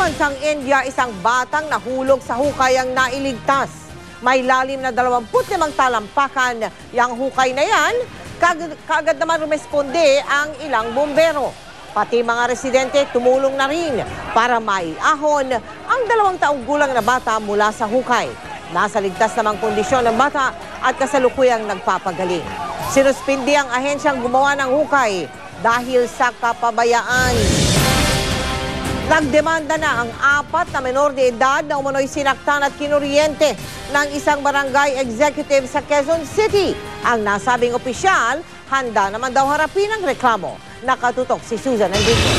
bansang India, isang batang nahulog sa hukay ang nailigtas. May lalim na 25 talampakan yang hukay na yan. Kaagad naman rumesponde ang ilang bumbero. Pati mga residente tumulong na rin para maiahon ang 2 taong gulang na bata mula sa hukay. Nasa ligtas namang kondisyon ng bata at kasalukuyang nagpapagaling. Sinuspindi ang ahensyang gumawa ng hukay dahil sa kapabayaan. Nagdemanda na ang 4 na menor de edad na umano'y sinaktan at kinuryente ng isang barangay executive sa Quezon City. Ang nasabing opisyal, handa naman daw harapin ang reklamo. Nakatutok si Susan Enriquez.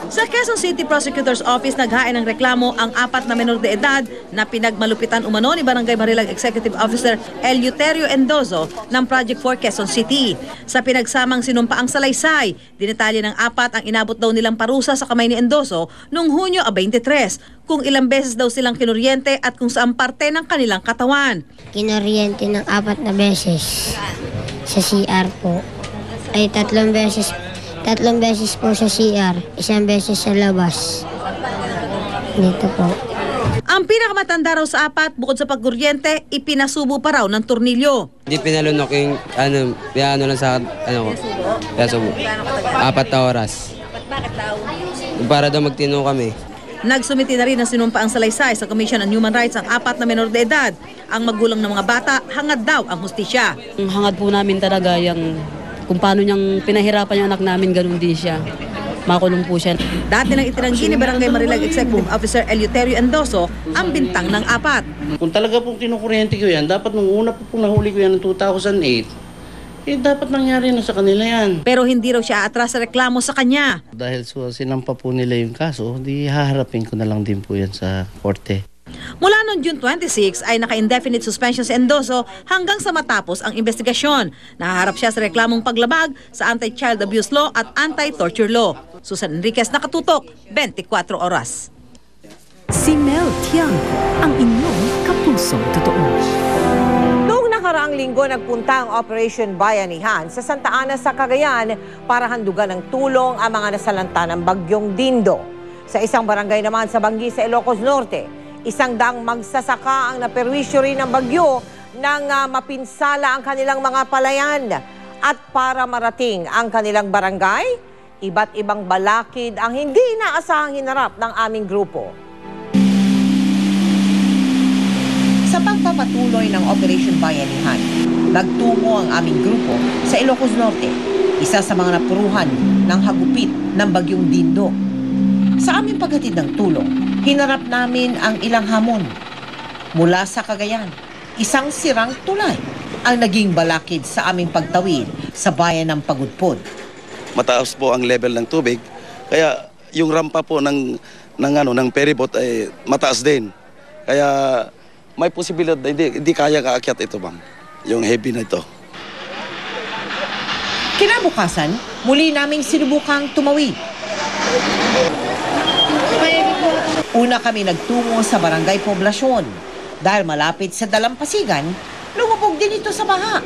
Sa Quezon City Prosecutor's Office, naghain ng reklamo ang 4 na menor de edad na pinagmalupitan umano ni Barangay Marilag Executive Officer Eleuterio Endoso ng Project 4 Quezon City. Sa pinagsamang sinumpaang salaysay, dinetalye ng 4 ang inabot daw nilang parusa sa kamay ni Endoso noong Hunyo 23, kung ilang beses daw silang kinuryente at kung saan parte ng kanilang katawan. Kinuryente ng 4 na beses sa CR po. Ay 3 beses po sa CR, 1 beses sa labas. Dito po. Ang pinakamatanda raw sa 4, bukod sa pagkuryente, ipinasubo pa raw ng tornilyo. Hindi pinalunok yung lang sa pinasubo. 4 na oras. Bakit daw? Para daw magtino kami. Nagsumiti na rin ng sinumpaang salaysay sa Commission on Human Rights ang 4 na menor de edad. Ang magulang ng mga bata, hangad daw ang hustisya. Ang hangad po namin talaga yung kung paano niyang pinahirapan yung anak namin, ganun din siya. Makulong po siya. Dati nang itinanggi ni Barangay Marilag Executive Officer Eleuterio Endoso ang bintang ng 4. Kung talaga pong kinukuryente ko yan, dapat nung una po nahuli ko yan ng 2008, dapat nangyari na sa kanila yan. Pero hindi raw siya atras sa reklamo sa kanya. Dahil sinampa po nila yung kaso, di haharapin ko na lang din po yan sa korte. Mula noong June 26 ay naka-indefinite suspension si Endoso hanggang sa matapos ang investigasyon. Nahaharap siya sa reklamong paglabag sa Anti-Child Abuse Law at Anti-Torture Law. Susan Enriquez, Nakatutok, 24 Oras. Si Mel Tiangco, ang inyong kapusong totoo. Noong nakaraang linggo, nagpunta ang Operation Bayanihan sa Santa Ana sa Cagayan para handugan ng tulong ang mga nasalanta ng Bagyong Dindo. Sa isang barangay naman sa Banggi sa Ilocos Norte, 100 magsasaka ang naperwisyo rin ng bagyo nang mapinsala ang kanilang mga palayan. At para marating ang kanilang barangay, iba't ibang balakid ang hindi inaasahang hinarap ng aming grupo. Sa pagpapatuloy ng Operation Bayanihan, nagtungo ang aming grupo sa Ilocos Norte, isa sa mga napuruhan ng hagupit ng Bagyong Dindo. Sa aming paghatid ng tulong, hinarap namin ang ilang hamon. Mula sa Cagayan, isang sirang tulay ang naging balakid sa aming pagtawid sa bayan ng Pagudpod. Mataas po ang level ng tubig, kaya yung rampa po ng ferryboat ay mataas din. Kaya may posibilidad na hindi kaya kaakyat ito, ma'am, yung heavy na ito. Kinabukasan, muli naming sinubukang tumawid. Una kami nagtungo sa Barangay Poblasyon. Dahil malapit sa Dalampasigan, lumubog din ito sa baha.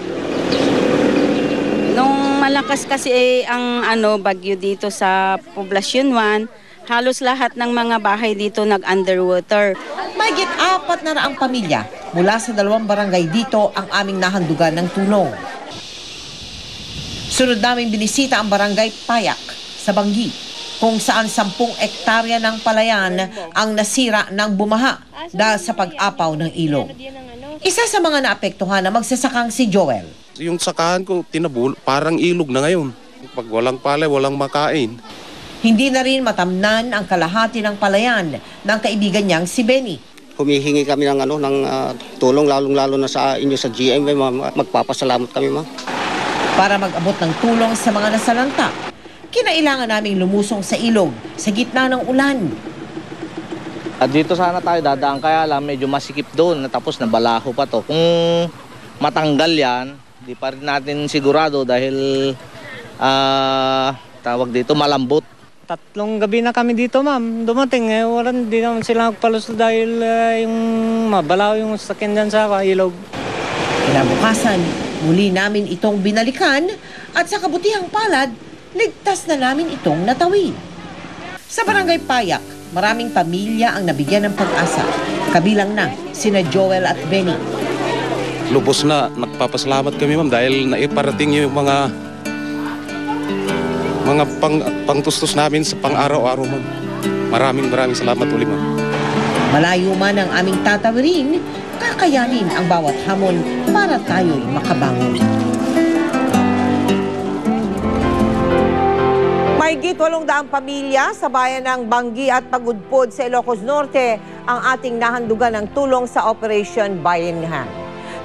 Nung malakas kasi ang bagyo dito sa Poblasyon 1, halos lahat ng mga bahay dito nag-underwater. Mahigit 400 pamilya mula sa 2 barangay dito ang aming nahandugan ng tulong. Sunod namin binisita ang Barangay Payak sa Banggi, kung saan 10 ektarya ng palayan ang nasira ng bumaha dahil sa pag-apaw ng ilog. Isa sa mga naapektuhan na magsasakang si Joel. Yung sakahan ko, parang ilog na ngayon. Pag walang palay, walang makain. Hindi na rin matamnan ang kalahati ng palayan ng kaibigan niyang si Benny. Humihingi kami ng tulong, lalong-lalo na sa inyo sa GMA. Magpapasalamat kami, ma'am. Para mag-abot ng tulong sa mga nasalanta, kinailangan naming lumusong sa ilog sa gitna ng ulan. At dito sana tayo dadaan, kaya lang medyo masikip doon, tapos nabalaho pa to. Kung matanggal yan, di pa rin natin sigurado dahil tawag dito malambot. 3 gabi na kami dito, ma'am. Dumating, di naman sila nagpalos dahil yung mabalaw yung sakyan dyan sa ilog. Kinabukasan, muli namin itong binalikan at sa kabutihang palad, ligtas na namin itong natawid. Sa Barangay Payak, maraming pamilya ang nabigyan ng pag-asa. Kabilang na sina Joel at Benny. Lubos na nagpapasalamat kami ma'am dahil naiparating yung mga pangtustos namin sa pang-araw-araw ma'am. Maraming salamat ulit ma'am. Malayo man ang aming tatawirin, kakayanin ang bawat hamon para tayo'y makabangon. Mahigit 800 pamilya sa bayan ng Bangi at Pagudpod sa Ilocos Norte ang ating nahandugan ng tulong sa Operation Bayanihan.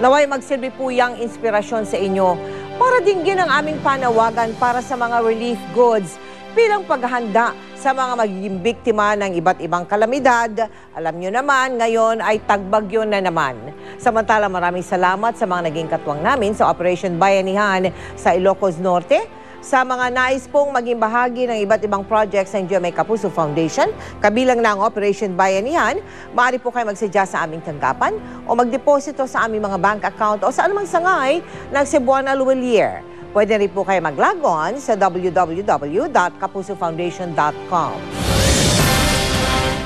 Naway magsilbi po yang inspirasyon sa inyo para dinggin ang aming panawagan para sa mga relief goods bilang paghahanda sa mga magiging biktima ng iba't ibang kalamidad. Alam nyo naman, ngayon ay tagbagyo na naman. Samantala, maraming salamat sa mga naging katwang namin sa Operation Bayanihan sa Ilocos Norte. Sa mga nais pong maging bahagi ng iba't ibang projects ng GMA Kapuso Foundation, kabilang na ang Operation Bayanihan, maaari po kayo magsadya sa aming tanggapan o magdeposito sa aming mga bank account o sa anumang sangay ng Cebuana Luwelier. Pwede rin po kayo mag-log-on sa www.kapusofoundation.com.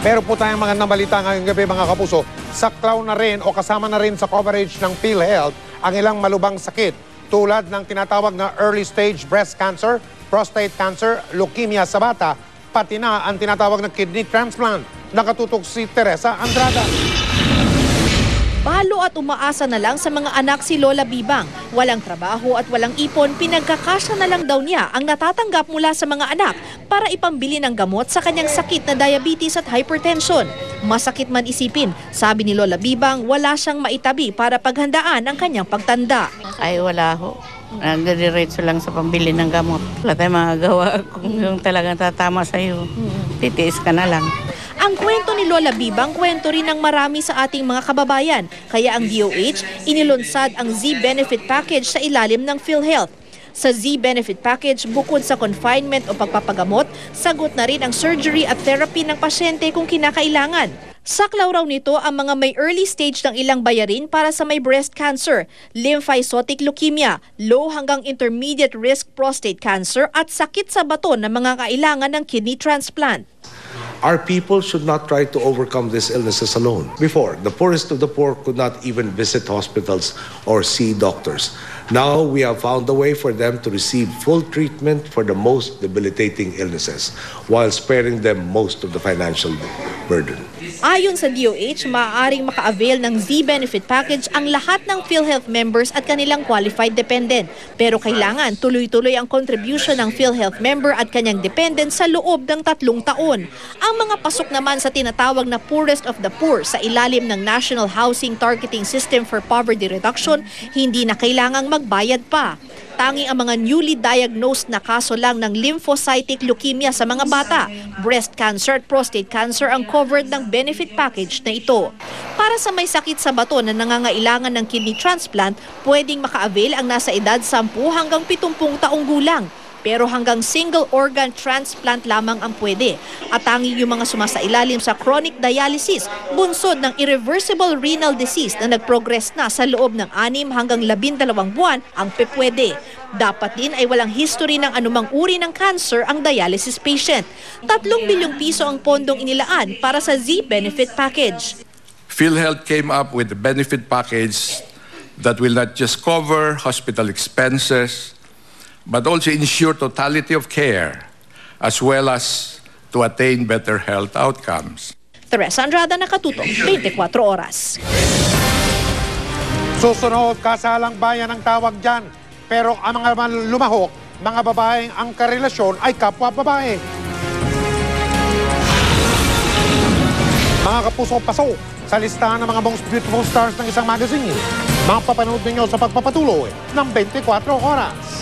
Meron po tayong mga nabalita ngayong gabi mga kapuso. Saklaw na rin o kasama na rin sa coverage ng PhilHealth ang ilang malubhang sakit tulad ng tinatawag na early stage breast cancer, prostate cancer, leukemia sa bata, pati na ang tinatawag na kidney transplant. Nakatutok si Teresa Andrada. Balo at umaasa na lang sa mga anak si Lola Bibang. Walang trabaho at walang ipon, pinagkakasya na lang daw niya ang natatanggap mula sa mga anak para ipambili ng gamot sa kanyang sakit na diabetes at hypertension. Masakit man isipin, sabi ni Lola Bibang, wala siyang maitabi para paghandaan ang kanyang pagtanda. Ay wala ho. Nagdiretso lang sa pambili ng gamot. Wala tayong magagawa kung yung talagang tatama sa'yo. Titiis ka na lang. Ang kwento ni Lola Bibang, kwento rin ng marami sa ating mga kababayan. Kaya ang DOH, inilunsad ang Z-Benefit Package sa ilalim ng PhilHealth. Sa Z-Benefit Package, bukod sa confinement o pagpapagamot, sagot na rin ang surgery at therapy ng pasyente kung kinakailangan. Saklaw raw nito ang mga may early stage ng ilang bayarin para sa may breast cancer, lymphocytic leukemia, low hanggang intermediate risk prostate cancer at sakit sa bato na mga kailangan ng kidney transplant. Our people should not try to overcome these illnesses alone. Before, the poorest of the poor could not even visit hospitals or see doctors. Now, we have found a way for them to receive full treatment for the most debilitating illnesses while sparing them most of the financial burden. Ayon sa DOH, maaaring maka-avail ng Z-Benefit Package ang lahat ng PhilHealth members at kanilang qualified dependent. Pero kailangan tuloy-tuloy ang contribution ng PhilHealth member at kanyang dependent sa loob ng 3 taon. Ang mga pasok naman sa tinatawag na poorest of the poor sa ilalim ng National Housing Targeting System for Poverty Reduction, hindi na kailangang magbayad pa. Tanging ang mga newly diagnosed na kaso lang ng lymphocytic leukemia sa mga bata, breast cancer at prostate cancer ang covered ng benefit package na ito. Para sa may sakit sa bato na nangangailangan ng kidney transplant, pwedeng maka-avail ang nasa edad 10 hanggang 70 taong gulang. Pero hanggang single organ transplant lamang ang pwede. At tanging yung mga sumasailalim sa chronic dialysis, bunsod ng irreversible renal disease na nag-progress na sa loob ng 6 hanggang 12 buwan ang pepwede. Dapat din ay walang history ng anumang uri ng cancer ang dialysis patient. 3 bilyong piso ang pondong inilaan para sa Z-Benefit Package. PhilHealth came up with a benefit package that will not just cover hospital expenses, but also ensure totality of care, as well as to attain better health outcomes. Teresa Andrada, Nakatutok, 24 Oras. Susunod, kasalang bayan ang tawag dyan. Pero ang mga lumahok, mga babaeng ang karelasyon ay kapwa babae. Mga kapuso, pasok sa listahan ng mga most beautiful stars ng isang magazine. Mapapanood ninyo sa pagpapatuloy ng 24 Oras.